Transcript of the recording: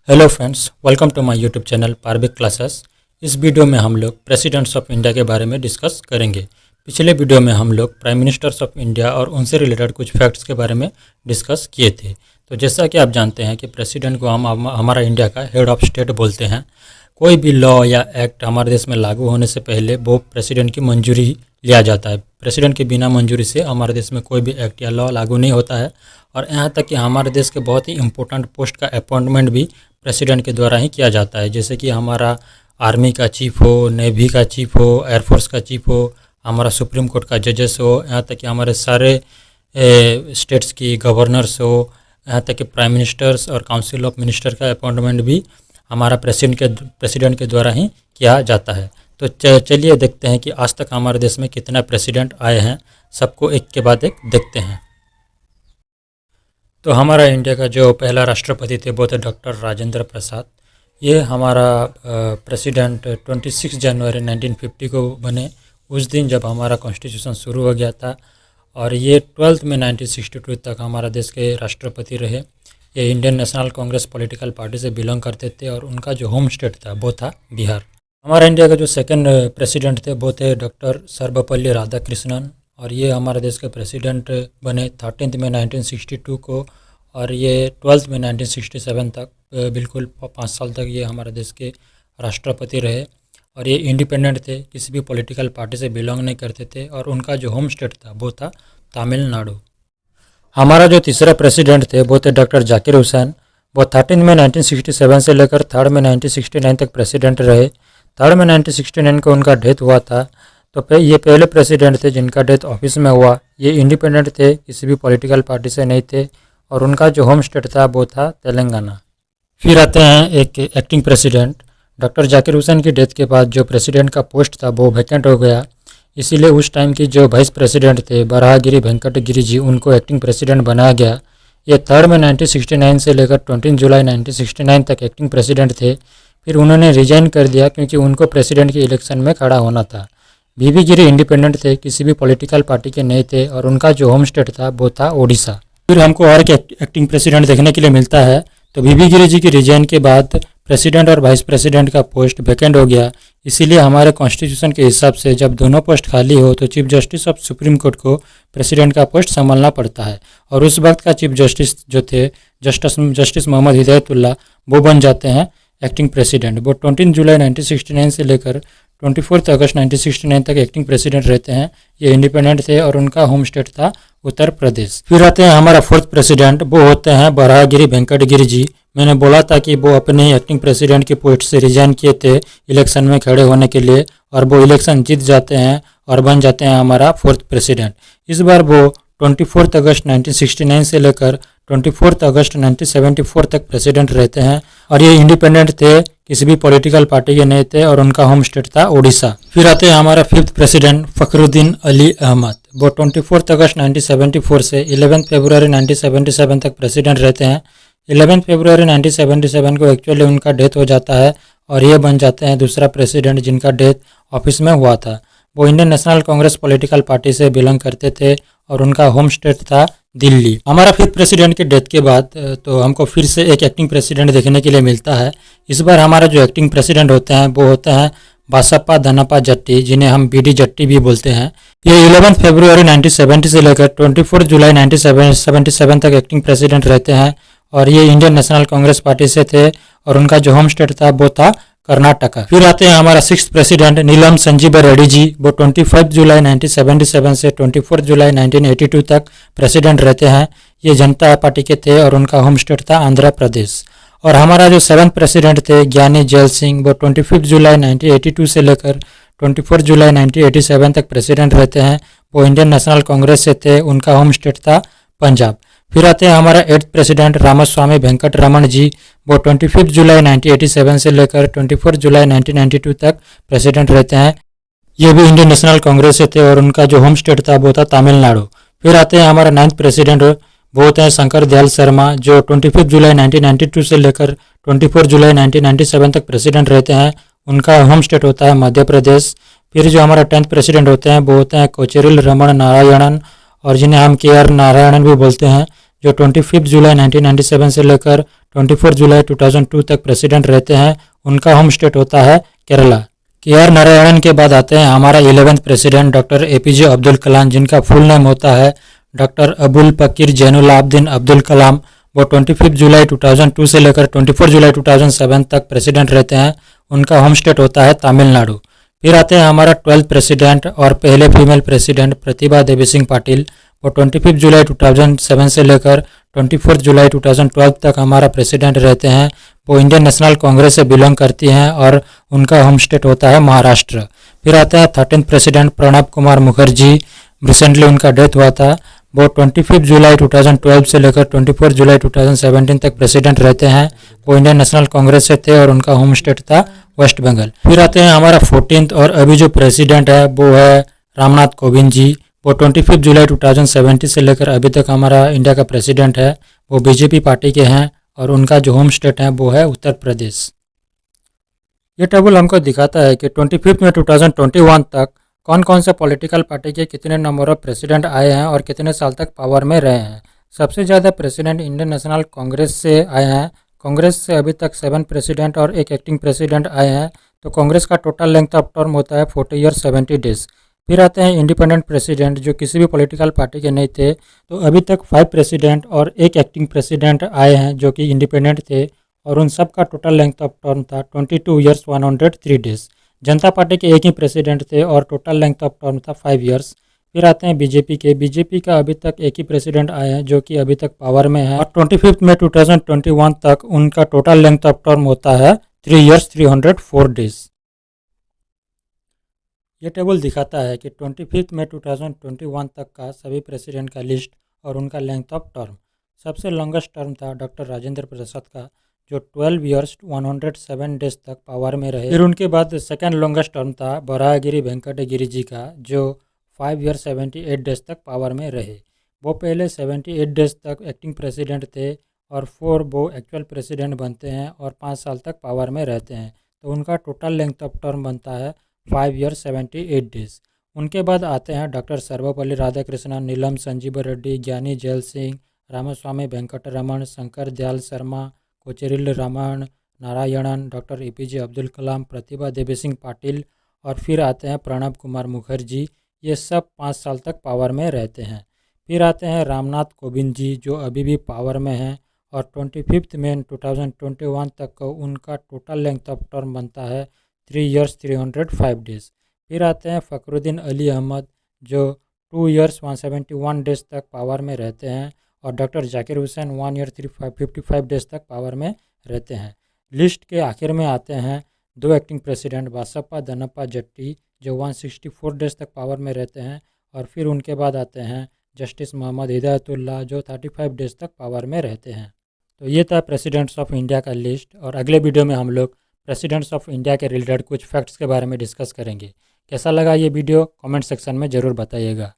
Hello friends, welcome to my YouTube channel पारबिक classes. इस video में हम लोग प्रेसिडेंट्स ऑफ इंडिया के बारे में डिस्कस करेंगे। पिछले वीडियो में हम लोग प्राइम मिनिस्टर्स ऑफ इंडिया और उनसे रिलेटेड कुछ फैक्ट्स के बारे में डिस्कस किए थे। तो जैसा कि आप जानते हैं कि प्रेसिडेंट को हम हमारा इंडिया का हेड ऑफ स्टेट बोलते हैं। कोई भी लॉ या एक्ट हमारे देश में लागू होने से पहले वो प्रेसिडेंट की मंजूरी लिया जाता है। प्रेसिडेंट की बिना मंजूरी से हमारे देश में कोई भी एक्ट या लॉ लागू नहीं होता है। और यहाँ तक कि हमारे देश के बहुत ही इंपॉर्टेंट पोस्ट का अपॉइंटमेंट भी प्रेसिडेंट के द्वारा ही किया जाता है। जैसे कि हमारा आर्मी का चीफ हो, नेवी का चीफ हो, एयरफोर्स का चीफ हो, हमारा सुप्रीम कोर्ट का जजेस हो, यहाँ तक कि हमारे सारे स्टेट्स की गवर्नर्स हो, यहाँ तक कि प्राइम मिनिस्टर्स और काउंसिल ऑफ मिनिस्टर का अपॉइंटमेंट भी हमारा प्रेसिडेंट के द्वारा ही किया जाता है। तो चलिए देखते हैं कि आज तक हमारे देश में कितना प्रेसिडेंट आए हैं। सबको एक के बाद एक देखते हैं। तो हमारा इंडिया का जो पहला राष्ट्रपति थे वो थे डॉक्टर राजेंद्र प्रसाद। ये हमारा प्रेसिडेंट 26 जनवरी 1950 को बने, उस दिन जब हमारा कॉन्स्टिट्यूशन शुरू हो गया था। और ये 12 में 1962 तक हमारा देश के राष्ट्रपति रहे। ये Indian national Congress political party से बिलोंग करते थे और उनका जो होम स्टेट था वो था बिहार। हमारा इंडिया का जो सेकंड प्रेसिडेंट थे वो थे डॉक्टर सर्वपल्ली राधाकृष्णन। और ये हमारे देश के प्रेसिडेंट बने 13 में 1962 को और ये 12 में 1967 तक बिल्कुल 5 साल तक ये हमारे देश के राष्ट्रपति रहे। और ये इंडिपेंडेंट थे, किसी भी पॉलिटिकल पार्टी से बिलोंग नहीं करते थे और उनका जो होम स्टेट था वो था तमिलनाडु। हमारा जो तीसरा प्रेसिडेंट थे वो थे डॉक्टर जाकिर हुसैन। वो 13 में 1967 से लेकर 3 में 1969 तक प्रेसिडेंट रहे। 3 में 1969 को उनका डेथ हुआ था। तो ये पहले प्रेसिडेंट थे जिनका डेथ ऑफिस में हुआ। ये इंडिपेंडेंट थे, किसी भी पॉलिटिकल पार्टी से नहीं थे और उनका जो होम स्टेट था वो था तेलंगाना। फिर आते हैं एक acting president. Doctor Zakir Hussain की डेथ के बाद जो प्रेसिडेंट का पोस्ट था वो वैकेंट हो गया। इसीलिए उस टाइम की जो वाइस प्रेसिडेंट थे बराहगिरी वेंकटगिरी जी, उनको एक्टिंग प्रेसिडेंट बनाया गया। ये 3 में 1969 से लेकर 20 जुलाई 1969 तक एक्टिंग प्रेसिडेंट थे। फिर उन्होंने रिजाइन कर दिया क्योंकि उनको प्रेसिडेंट के इलेक्शन में खड़ा होना था। बीबी गिरी इंडिपेंडेंट थे, किसी भी पॉलिटिकल पार्टी के नहीं थे और उनका जो होम स्टेट था वो था ओडिशा। फिर हमको और एक एक्टिंग प्रेसिडेंट देखने के लिए मिलता है। तो बीबी गिरी जी की रिजाइन के बाद प्रेसिडेंट और वाइस प्रेसिडेंट का पोस्ट वैकेंट हो गया। इसीलिए हमारे कॉन्स्टिट्यूशन के हिसाब से जब दोनों पोस्ट खाली हो तो chief justice of supreme court को प्रेसिडेंट का पोस्ट संभालना पड़ता है। और उस वक्त का चीफ जस्टिस जो थे जस्टिस मोहम्मद हिदायतुल्लाह, वो बन जाते हैं एक्टिंग प्रेसिडेंट। वो 20 जुलाई 1969 से लेकर 24 अगस्त 1969 तक एक्टिंग प्रेसिडेंट रहते हैं। ये इंडिपेंडेंट थे और उनका होम स्टेट था उत्तर प्रदेश। फिर आते हैं हमारा फोर्थ प्रेसिडेंट, वो होते हैं बराहगिरी वेंकटगिरी जी। मैंने बोला था कि वो अपने ही एक्टिंग प्रेसिडेंट के पोस्ट से रिजाइन किए थे इलेक्शन में खड़े होने के लिए और वो इलेक्शन जीत जाते हैं और बन जाते हैं हमारा फोर्थ प्रेसिडेंट। इस बार वो 24 अगस्त 1969 से लेकर 24 अगस्त 1974 तक प्रेसिडेंट रहते हैं। और ये इंडिपेंडेंट थे, किसी भी पॉलिटिकल पार्टी के नहीं थे और उनका होम स्टेट था ओडिशा। फिर आते हैं हमारा फिफ्थ प्रेसिडेंट फखरुद्दीन अली अहमद। वो 24 अगस्त 1974 से 11 फरवरी 1977 तक प्रेसिडेंट रहते हैं। 11 फरवरी 1977 को एक्चुअली उनका डेथ हो जाता है और ये बन जाते हैं दूसरा प्रेसिडेंट जिनका डेथ ऑफिस में हुआ था। वो Indian national Congress political party से बिलोंग करते थे और उनका होम स्टेट था दिल्ली। हमारा फिफ्थ प्रेसिडेंट के डेथ के बाद तो हमको फिर से एक एक्टिंग प्रेसिडेंट देखने के लिए मिलता है। इस बार हमारा जो एक्टिंग प्रेसिडेंट होते हैं वो होते हैं बासप्पा धनप्पा जट्टी, जिन्हें हम बीडी जट्टी भी बोलते हैं। ये 11 फरवरी 1970 से लेकर 24 जुलाई 1977 तक एक्टिंग प्रेसिडेंट रहते हैं और ये इंडियन नेशनल कांग्रेस पार्टी से थे और उनका जो होम स्टेट था वो था कर्नाटका। फिर आते हैं हमारा सिक्स प्रेसिडेंट नीलम संजीव रेड्डी जी। वो 25 जुलाई 1977 से 24 जुलाई 1982 तक प्रेसिडेंट रहते हैं। ये जनता पार्टी के थे और उनका होम स्टेट था आंध्र प्रदेश। और हमारा जो सेवंथ प्रेसिडेंट थे ज्ञानी जैल सिंह, वो 25 जुलाई 1982 से लेकर 24 जुलाई 1987 तक प्रेसिडेंट रहते हैं। वो इंडियन नेशनल कांग्रेस से थे, उनका होम स्टेट था पंजाब। फिर आते हैं हमारा 8th प्रेसिडेंट रामास्वामी वेंकटरमण जी। वो 25 जुलाई 1987 से लेकर 24 जुलाई 1992 तक प्रेसिडेंट रहते हैं। ये भी इंडियन नेशनल कांग्रेस से थे और उनका जो होम स्टेट था वो था तमिलनाडु। फिर आते हैं हमारा 9th प्रेसिडेंट, वो होते हैं शंकर दयाल शर्मा, जो 25 जुलाई 1992 से लेकर 24 जुलाई 1997 तक प्रेसिडेंट रहते हैं। उनका होम स्टेट होता है मध्य प्रदेश। फिर जो हमारा 10th प्रेसिडेंट होते हैं वो होते हैं कोचेरिल रमन नारायणन, और जिन्हें हम KR नारायणन भी बोलते हैं, जो 25 जुलाई 1997 से लेकर 24 जुलाई 2002 तक प्रेसिडेंट रहते हैं। उनका होम स्टेट होता है केरला। के.आर. नारायणन के बाद आते हैं हमारा 11th president doctor APJ. Abdul Kalam, जिनका फुल नेम होता है डॉक्टर अबुल पकीर जैनुलाब्दीन अब्दुल कलाम। वो 25 जुलाई 2002 से लेकर 24 जुलाई 2007 तक प्रेसिडेंट रहते हैं। उनका होम स्टेट होता है तमिलनाडु। फिर आते हैं हमारा 12th प्रेसिडेंट और पहले फीमेल प्रेसिडेंट प्रतिभा देवी सिंह पाटिल। वो 25 जुलाई 2007 से लेकर 24 जुलाई 2012 तक हमारा प्रेसिडेंट रहते हैं। वो इंडियन नेशनल कांग्रेस से बिलोंग करती हैं और उनका होम स्टेट होता है महाराष्ट्र। फिर आते हैं 13th president Pranab Kumar Mukherjee. Recently उनका डेथ हुआ था। वो 25 जुलाई 2012 से लेकर 24 जुलाई 2017 तक प्रेसिडेंट रहते हैं। वो इंडियन नेशनल कांग्रेस से थे और उनका होम स्टेट था वेस्ट बंगाल। फिर आते हैं हमारा 14th और अभी जो प्रेसिडेंट है वो है रामनाथ कोविंद जी। वो 25 जुलाई 2017 से लेकर अभी तक हमारा इंडिया का प्रेसिडेंट है। वो बीजेपी पार्टी के हैं और उनका जो होम स्टेट है वो है उत्तर प्रदेश। ये टेबल हमको दिखाता है कि 25 में 2021 तक कौन कौन से पॉलिटिकल पार्टी के कितने नंबर ऑफ प्रेसिडेंट आए हैं और कितने साल तक पावर में रहे हैं। सबसे ज़्यादा प्रेसिडेंट इंडियन नेशनल कांग्रेस से आए हैं। कांग्रेस से अभी तक 7 प्रेसिडेंट और एक एक्टिंग प्रेसिडेंट आए हैं। तो कांग्रेस का टोटल लेंथ ऑफ टर्म होता है 40 ईयर्स 70 डेज। फिर आते हैं इंडिपेंडेंट प्रेसिडेंट, जो किसी भी पॉलिटिकल पार्टी के नहीं थे। तो अभी तक 5 प्रेसिडेंट और एक एक्टिंग प्रेसिडेंट आए हैं जो कि इंडिपेंडेंट थे और उन सब का टोटल लेंथ ऑफ टर्म था 22 ईयर्स 103 डेज। जनता पार्टी के एक ही प्रेसिडेंट थे और टोटल लेंथ ऑफ टर्म था 5 ईयर्स। फिर आते हैं बीजेपी के। बीजेपी का अभी तक एक ही प्रेसिडेंट आए हैं जो कि अभी तक पावर में है और 25 में 2021 तक उनका टोटल लेंथ ऑफ टर्म होता है 3 ईयर्स 304 डेज। ये टेबल दिखाता है कि 25 में 2021 तक का सभी प्रेसिडेंट का लिस्ट और उनका लेंथ ऑफ टर्म। सबसे लॉन्गेस्ट टर्म था डॉक्टर राजेंद्र प्रसाद का, जो 12 ईयर्स 107 डेज तक पावर में रहे। फिर उनके बाद सेकेंड लॉन्गेस्ट टर्म था वराहगिरी वेंकटगिरी जी का, जो 5 ईयर्स 78 डेज तक पावर में रहे। वो पहले 78 डेज तक एक्टिंग प्रेसिडेंट थे और 4 वो एक्चुअल प्रेसिडेंट बनते हैं और 5 साल तक पावर में रहते हैं। तो उनका टोटल लेंथ ऑफ टर्म बनता है 5 ईयर्स 78 डेज। उनके बाद आते हैं डॉक्टर सर्वपल्ली राधाकृष्णन, नीलम संजीव रेड्डी, ज्ञानी जैल सिंह, रामस्वामी वेंकटरमण, शंकर दयाल शर्मा, कोचेरिल रामन नारायणन, डॉक्टर ए.पी.जे. अब्दुल कलाम, प्रतिभा देवी सिंह पाटिल और फिर आते हैं प्रणब कुमार मुखर्जी। ये सब 5 साल तक पावर में रहते हैं। फिर आते हैं रामनाथ कोविंद जी, जो अभी भी पावर में हैं और 25 में 2021 तक को उनका टोटल लेंथ ऑफ टर्म बनता है 3 ईयर्स 305 डेज। फिर आते हैं फ़खरुद्दीन अली अहमद, जो 2 ईयर्स 171 डेज तक पावर में रहते हैं और doctor Zakir Hussain 1 year 355 days तक पावर में रहते हैं। लिस्ट के आखिर में आते हैं 2 एक्टिंग प्रेसिडेंट बासप्पा दनप्पा जट्टी, जो 164 डेज तक पावर में रहते हैं और फिर उनके बाद आते हैं जस्टिस मोहम्मद हिदायतुल्लाह, जो 35 डेज तक पावर में रहते हैं। तो ये था प्रेसिडेंट्स ऑफ इंडिया का लिस्ट और अगले वीडियो में हम लोग प्रेसिडेंट्स ऑफ इंडिया के रिलेटेड कुछ फैक्ट्स के बारे में डिस्कस करेंगे। कैसा लगा ये वीडियो कमेंट सेक्शन में ज़रूर बताइएगा।